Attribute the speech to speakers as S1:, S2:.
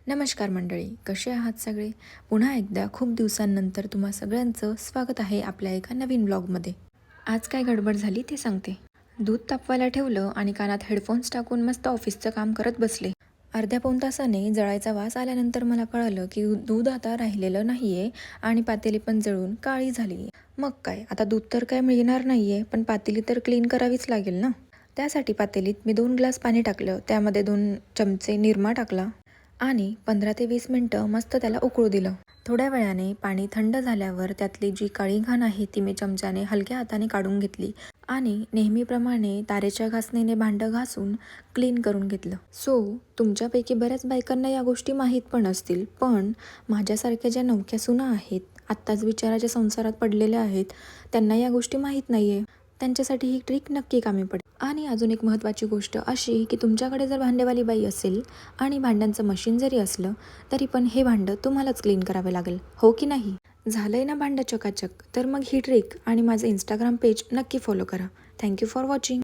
S1: नमस्कार मंडळी, कसे आहात सगळे? पुन्हा एकदा खूप दिवसांनंतर तुम्हा सगळ्यांचं स्वागत आहे आपल्या एका नवीन ब्लॉगमध्ये. आज काय गडबड झाली ते सांगते. दूध तापवायला ठेवलं आणि कानात हेडफोन्स टाकून मस्त ऑफिसचं काम करत बसले. अर्ध्या पाऊण तासाने जळायचा वास आल्यानंतर मला कळालं की दूध आता राहिलेलं नाहीये आणि पातेली पण जळून काळी झाली. मग काय, आता दूध तर काय मिळणार नाहीये, पण पातेली तर क्लीन करावीच लागेल ना. त्यासाठी पातेलीत मी 2 ग्लास पाणी टाकलं, त्यामध्ये 2 चमचे निरमा टाकला आणि 15 ते 20 मिनटं मस्त त्याला उकळू दिलं. थोड्या वेळाने पाणी थंड झाल्यावर त्यातली जी काळी घाण आहे ती मी चमच्याने हलक्या हाताने काढून घेतली आणि नेहमीप्रमाणे तारेच्या घासणीने भांडं घासून क्लीन करून घेतलं. तुमच्यापैकी बऱ्याच बायकांना या गोष्टी माहीत पण असतील, पण माझ्यासारख्या ज्या नवख्या सुना आहेत, आत्ताच विचाराच्या संसारात पडलेल्या आहेत, त्यांना या गोष्टी माहीत नाहीये. त्यांच्यासाठी ही ट्रिक नक्की कामी पडेल. आणि अजून एक महत्त्वाची गोष्ट अशी की तुमच्याकडे जर भांडेवाली बाई असेल आणि भांड्यांचं मशीन जरी असलं तरी पण हे भांडं तुम्हालाच क्लीन करावे लागेल, हो की नाही? झालंय ना भांडं चकाचक? तर मग ही ट्रिक आणि माझं इंस्टाग्राम पेज नक्की फॉलो करा. Thank you for watching.